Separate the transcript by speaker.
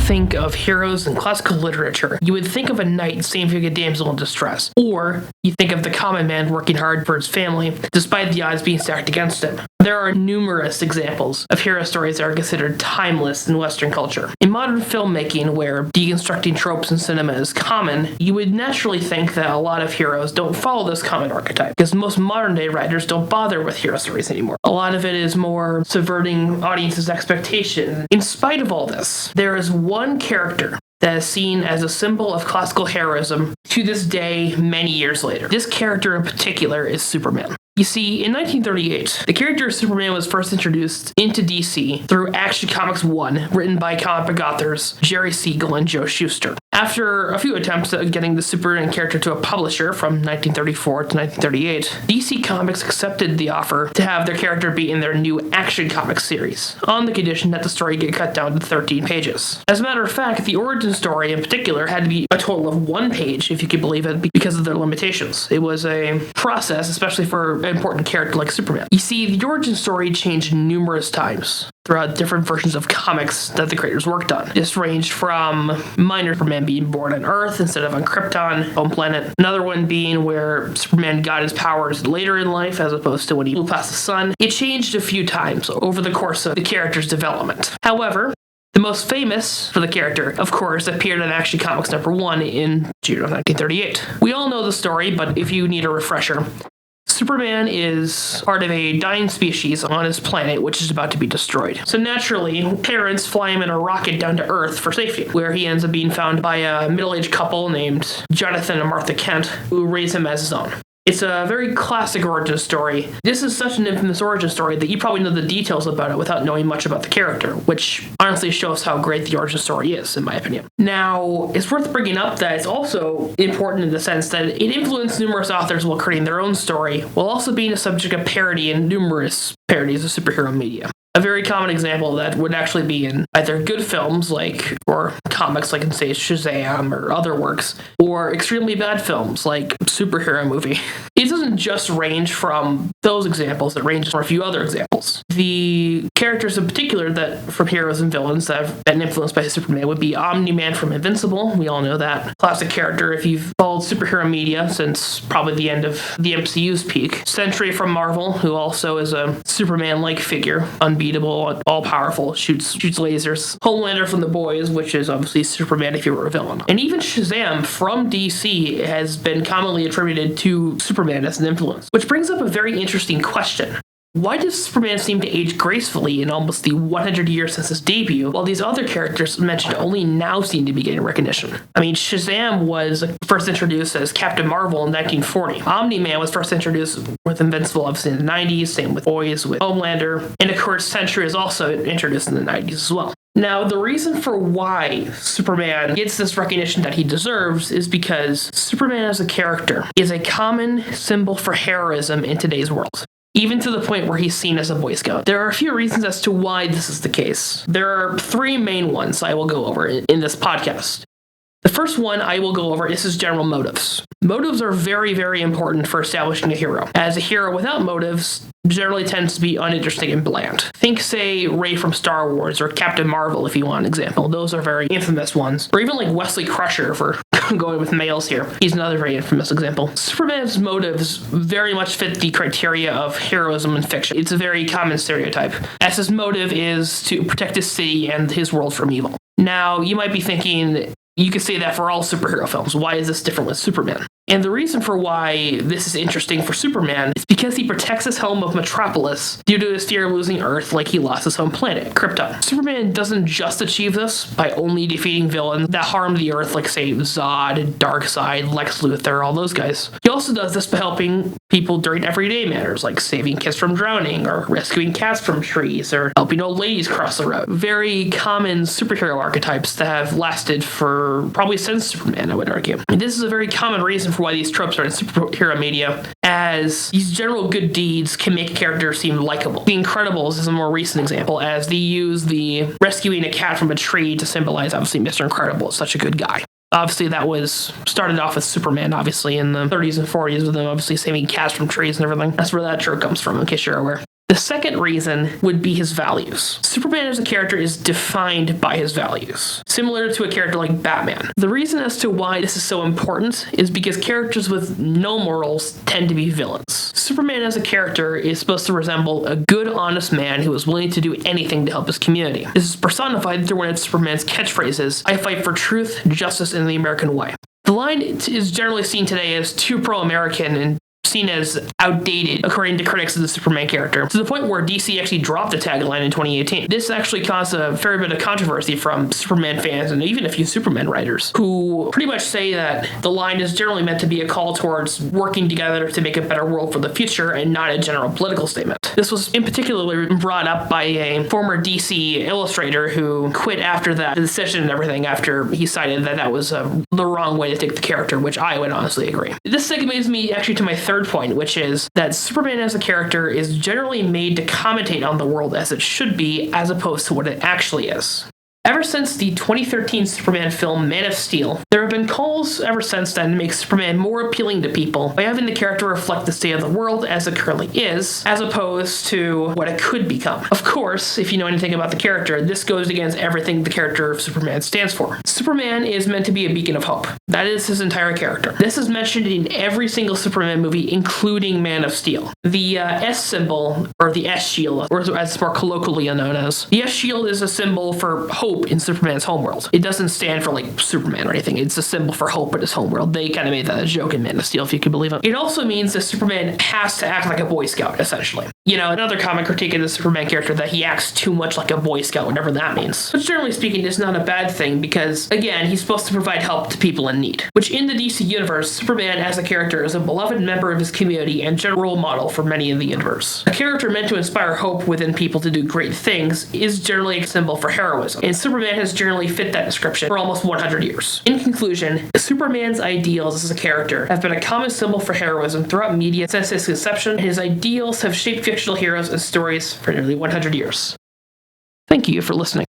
Speaker 1: think of heroes in classical literature, you would think of a knight saving a damsel in distress, or you think of the common man working hard for his family, despite the odds being stacked against him. There are numerous examples of hero stories that are considered timeless in Western culture. In modern filmmaking, where deconstructing tropes in cinema is common, you would naturally think that a lot of heroes don't follow this common archetype, because most modern-day writers don't bother with hero stories anymore. A lot of it is more subverting audiences' expectations. In spite of all this, there is one character that is seen as a symbol of classical heroism to this day, many years later. This character in particular is Superman. You see, in 1938, the character of Superman was first introduced into DC through Action Comics 1, written by comic book authors Jerry Siegel and Joe Shuster. After a few attempts at getting the Superman character to a publisher from 1934 to 1938, DC Comics accepted the offer to have their character be in their new Action Comics series, on the condition that the story get cut down to 13 pages. As a matter of fact, the origin story in particular had to be a total of 1 page, if you could believe it, because of their limitations. It was a process, especially for an important character like Superman. You see, the origin story changed numerous times throughout different versions of comics that the creators worked on. This ranged from minor Superman being born on Earth instead of on Krypton, home planet. Another one being where Superman got his powers later in life as opposed to when he flew past the sun. It changed a few times over the course of the character's development. However, the most famous for the character, of course, appeared in Action Comics #1 in June of 1938. We all know the story, but if you need a refresher, Superman is part of a dying species on his planet, which is about to be destroyed. So naturally, parents fly him in a rocket down to Earth for safety, where he ends up being found by a middle-aged couple named Jonathan and Martha Kent, who raise him as his own. It's a very classic origin story. This is such an infamous origin story that you probably know the details about it without knowing much about the character, which honestly shows how great the origin story is, in my opinion. Now, it's worth bringing up that it's also important in the sense that it influenced numerous authors while creating their own story, while also being a subject of parody in numerous parodies of superhero media. A very common example of that would actually be in either good films or comics like in, say, Shazam or other works, or extremely bad films like superhero movie. It doesn't just range from those examples, it ranges from a few other examples. The characters in particular that from heroes and villains that have been influenced by Superman would be Omni-Man from Invincible. We all know that classic character if you've followed superhero media since probably the end of the MCU's peak. Sentry from Marvel, who also is a Superman-like figure, unbeatable, all-powerful, shoots lasers. Homelander from The Boys, which is obviously Superman if you were a villain. And even Shazam from DC has been commonly attributed to Superman as an influence. Which brings up a very interesting question. Why does Superman seem to age gracefully in almost the 100 years since his debut, while these other characters mentioned only now seem to be getting recognition? I mean, Shazam was first introduced as Captain Marvel in 1940. Omni-Man was first introduced with Invincible, obviously, in the 90s, same with Boys, with Homelander, and of course, Sentry is also introduced in the 90s as well. Now, the reason for why Superman gets this recognition that he deserves is because Superman as a character is a common symbol for heroism in today's world, even to the point where he's seen as a Boy Scout. There are a few reasons as to why this is the case. There are 3 main ones I will go over in this podcast. The first one I will go over is his general motives. Motives are very, very important for establishing a hero, as a hero without motives generally tends to be uninteresting and bland. Think, say, Rey from Star Wars or Captain Marvel, if you want an example. Those are very infamous ones. Or even like Wesley Crusher, for going with males here. He's another very infamous example. Superman's motives very much fit the criteria of heroism in fiction. It's a very common stereotype, as his motive is to protect his city and his world from evil. Now, you might be thinking, you could say that for all superhero films. Why is this different with Superman? And the reason for why this is interesting for Superman is because he protects his home of Metropolis due to his fear of losing Earth like he lost his home planet, Krypton. Superman doesn't just achieve this by only defeating villains that harm the Earth like, say, Zod, Darkseid, Lex Luthor, all those guys. He also does this by helping people during everyday matters like saving kids from drowning or rescuing cats from trees or helping old ladies cross the road. Very common superhero archetypes that have lasted for probably since Superman, I would argue. And this is a very common reason for why these tropes are in superhero media, as these general good deeds can make a character seem likable. The Incredibles is a more recent example, as they use the rescuing a cat from a tree to symbolize, obviously, Mr. Incredible is such a good guy. Obviously, that was started off with Superman, obviously, in the 30s and 40s, with them obviously saving cats from trees and everything. That's where that trope comes from, in case you're aware. The second reason would be his values. Superman as a character is defined by his values, similar to a character like Batman. The reason as to why this is so important is because characters with no morals tend to be villains. Superman as a character is supposed to resemble a good, honest man who is willing to do anything to help his community. This is personified through one of Superman's catchphrases, "I fight for truth, justice, and the American way." The line is generally seen today as too pro-American and seen as outdated, according to critics of the Superman character, to the point where DC actually dropped the tagline in 2018. This actually caused a fair bit of controversy from Superman fans and even a few Superman writers, who pretty much say that the line is generally meant to be a call towards working together to make a better world for the future and not a general political statement. This was in particular brought up by a former DC illustrator who quit after that decision and everything, after he cited that that was the wrong way to take the character, which I would honestly agree. This segues me actually to my third point, which is that Superman as a character is generally made to commentate on the world as it should be, as opposed to what it actually is. Ever since the 2013 Superman film Man of Steel, there have been calls ever since then to make Superman more appealing to people by having the character reflect the state of the world as it currently is, as opposed to what it could become. Of course, if you know anything about the character, this goes against everything the character of Superman stands for. Superman is meant to be a beacon of hope. That is his entire character. This is mentioned in every single Superman movie, including Man of Steel. The S symbol, or the S shield, or as it's more colloquially known as, the S shield is a symbol for hope in Superman's homeworld. It doesn't stand for like Superman or anything. It's a symbol for hope in his homeworld. They kind of made that a joke in Man of Steel, if you can believe it. It also means that Superman has to act like a Boy Scout, essentially. You know, another common critique of the Superman character, that he acts too much like a Boy Scout, whatever that means. But generally speaking, it's not a bad thing because, again, he's supposed to provide help to people in need. Which in the DC universe, Superman as a character is a beloved member of his community and general role model for many in the universe. A character meant to inspire hope within people to do great things is generally a symbol for heroism, and Superman has generally fit that description for almost 100 years. In conclusion, Superman's ideals as a character have been a common symbol for heroism throughout media since his conception, and his ideals have shaped fictional heroes and stories for nearly 100 years. Thank you for listening.